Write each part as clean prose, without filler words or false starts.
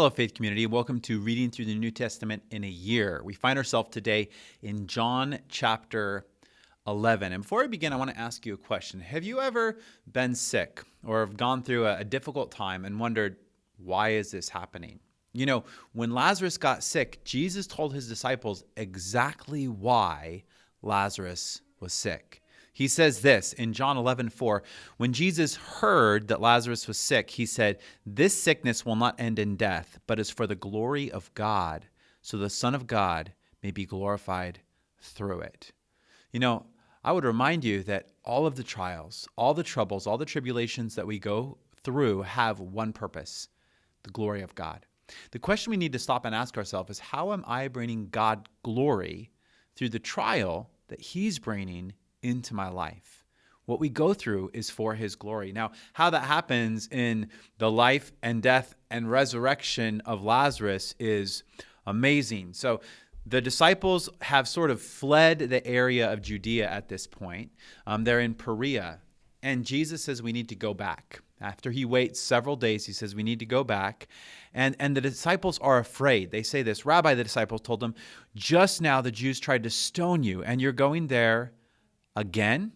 Hello, Faith Community. Welcome to Reading Through the New Testament in a Year. We find ourselves today in John chapter 11. And before I begin, I want to ask you a question. Have you ever been sick or have gone through a difficult time and wondered, why is this happening? You know, when Lazarus got sick, Jesus told his disciples exactly why Lazarus was sick. He says this in John 11:4, when Jesus heard that Lazarus was sick, he said, "This sickness will not end in death, but is for the glory of God, so the Son of God may be glorified through it." You know, I would remind you that all of the trials, all the troubles, all the tribulations that we go through have one purpose: the glory of God. The question we need to stop and ask ourselves is, how am I bringing God glory through the trial that he's bringing into my life? What we go through is for his glory. Now, how that happens in the life and death and resurrection of Lazarus is amazing. So the disciples have sort of fled the area of Judea at this point. They're in Perea, and Jesus says we need to go back. After he waits several days, he says we need to go back. And the disciples are afraid. They say this, "Rabbi," the disciples told him, "just now the Jews tried to stone you, and you're going there again?"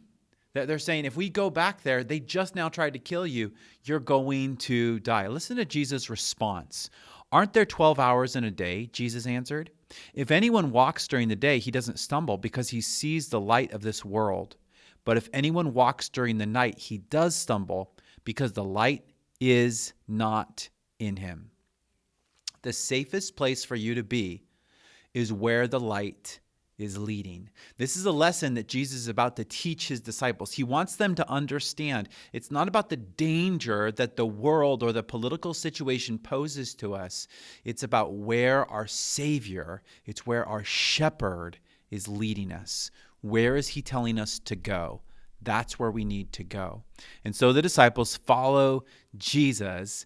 They're saying, if we go back there, they just now tried to kill you. You're going to die. Listen to Jesus' response. "Aren't there 12 hours in a day?" Jesus answered. "If anyone walks during the day, he doesn't stumble because he sees the light of this world. But if anyone walks during the night, he does stumble because the light is not in him." The safest place for you to be is where the light is leading. This is a lesson that Jesus is about to teach his disciples. He wants them to understand it's not about the danger that the world or the political situation poses to us. It's about where our Savior, it's where our shepherd is leading us. Where is he telling us to go? That's where we need to go. And so the disciples follow Jesus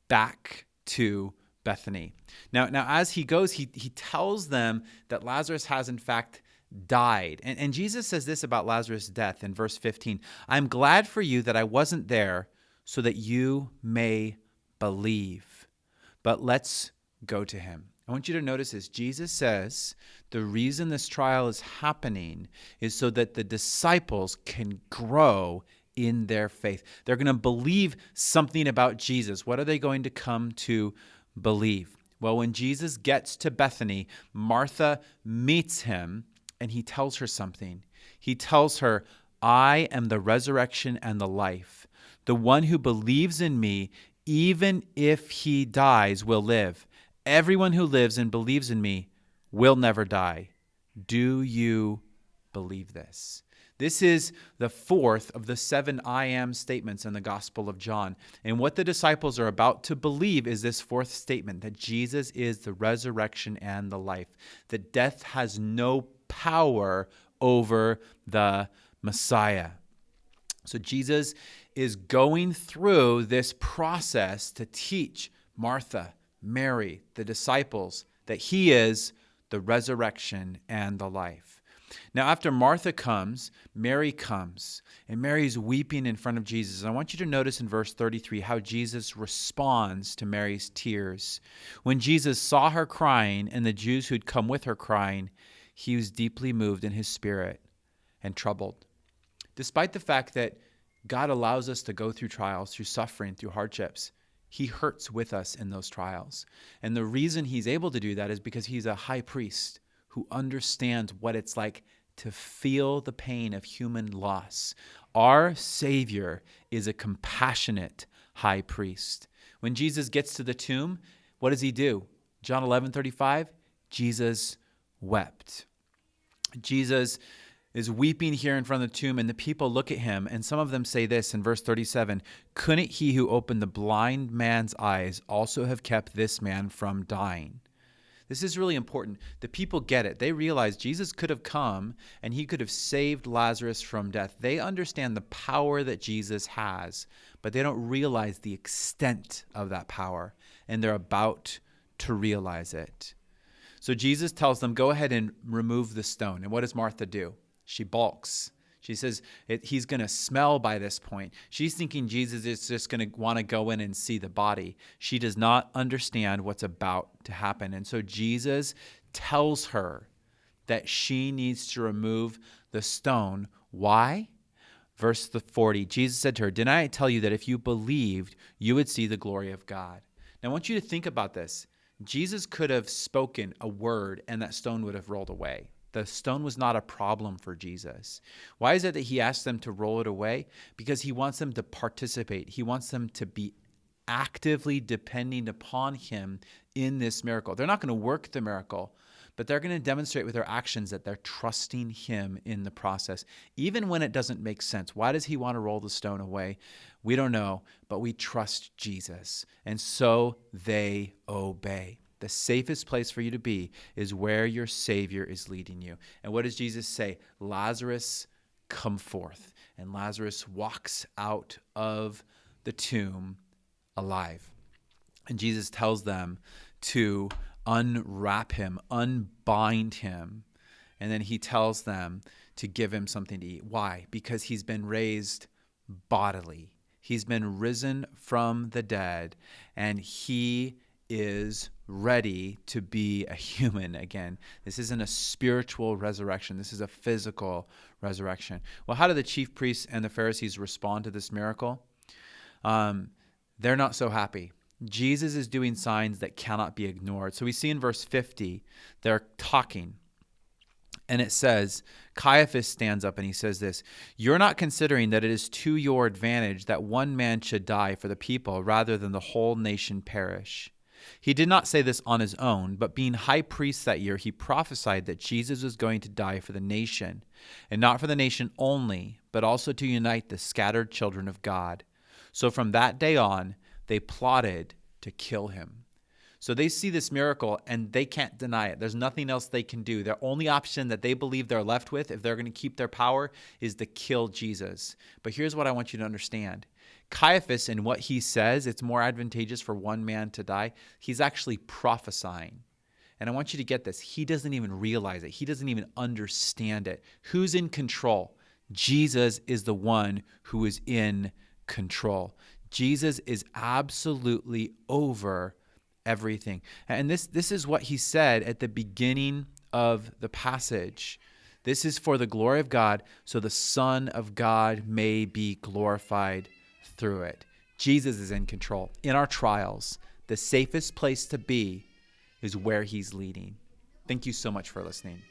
back to Bethany. Now as he goes, he tells them that Lazarus has in fact died. And Jesus says this about Lazarus' death in verse 15. "I'm glad for you that I wasn't there so that you may believe. But let's go to him." I want you to notice this. Jesus says the reason this trial is happening is so that the disciples can grow in their faith. They're going to believe something about Jesus. What are they going to come to believe? Well, when Jesus gets to Bethany, Martha meets him and he tells her something. He tells her, "I am the resurrection and the life. The one who believes in me, even if he dies, will live. Everyone who lives and believes in me will never die. Do you believe this?" This is the fourth of the 7 I am statements in the Gospel of John. And what the disciples are about to believe is this fourth statement, that Jesus is the resurrection and the life, that death has no power over the Messiah. So Jesus is going through this process to teach Martha, Mary, the disciples, that he is the resurrection and the life. Now, after Martha comes, Mary comes, and Mary's weeping in front of Jesus. And I want you to notice in verse 33 how Jesus responds to Mary's tears. When Jesus saw her crying and the Jews who'd come with her crying, he was deeply moved in his spirit and troubled. Despite the fact that God allows us to go through trials, through suffering, through hardships, he hurts with us in those trials. And the reason he's able to do that is because he's a high priest who understands what it's like to feel the pain of human loss. Our Savior is a compassionate high priest. When Jesus gets to the tomb, what does he do? John 11:35, Jesus wept. Jesus is weeping here in front of the tomb, and the people look at him, and some of them say this in verse 37, "Couldn't he who opened the blind man's eyes also have kept this man from dying?" This is really important. The people get it. They realize Jesus could have come and he could have saved Lazarus from death. They understand the power that Jesus has, but they don't realize the extent of that power, and they're about to realize it. So Jesus tells them, "Go ahead and remove the stone." And what does Martha do? She balks. She says he's going to smell by this point. She's thinking Jesus is just going to want to go in and see the body. She does not understand what's about to happen. And so Jesus tells her that she needs to remove the stone. Why? Verse 40, Jesus said to her, "Didn't I tell you that if you believed, you would see the glory of God?" Now I want you to think about this. Jesus could have spoken a word and that stone would have rolled away. The stone was not a problem for Jesus. Why is it that he asked them to roll it away? Because he wants them to participate. He wants them to be actively depending upon him in this miracle. They're not going to work the miracle, but they're going to demonstrate with their actions that they're trusting him in the process, even when it doesn't make sense. Why does he want to roll the stone away? We don't know, but we trust Jesus. And so they obey. The safest place for you to be is where your Savior is leading you. And what does Jesus say? Lazarus, come forth. And Lazarus walks out of the tomb alive. And Jesus tells them to unwrap him, unbind him. And then he tells them to give him something to eat. Why? Because he's been raised bodily. He's been risen from the dead, and he is ready to be a human again. This isn't a spiritual resurrection. This is a physical resurrection. Well, how do the chief priests and the Pharisees respond to this miracle? They're not so happy. Jesus is doing signs that cannot be ignored. So we see in verse 50, they're talking. And it says, Caiaphas stands up and he says this, "You're not considering that it is to your advantage that one man should die for the people rather than the whole nation perish." He did not say this on his own, but being high priest that year, he prophesied that Jesus was going to die for the nation, and not for the nation only, but also to unite the scattered children of God. So from that day on, they plotted to kill him. So they see this miracle and they can't deny it. There's nothing else they can do. Their only option that they believe they're left with, if they're going to keep their power, is to kill Jesus. But here's what I want you to understand. Caiaphas, in what he says, it's more advantageous for one man to die. He's actually prophesying. And I want you to get this. He doesn't even realize it. He doesn't even understand it. Who's in control? Jesus is the one who is in control. Jesus is absolutely over everything. And this is what he said at the beginning of the passage. This is for the glory of God, so the Son of God may be glorified through it. Jesus is in control. In our trials, the safest place to be is where he's leading. Thank you so much for listening.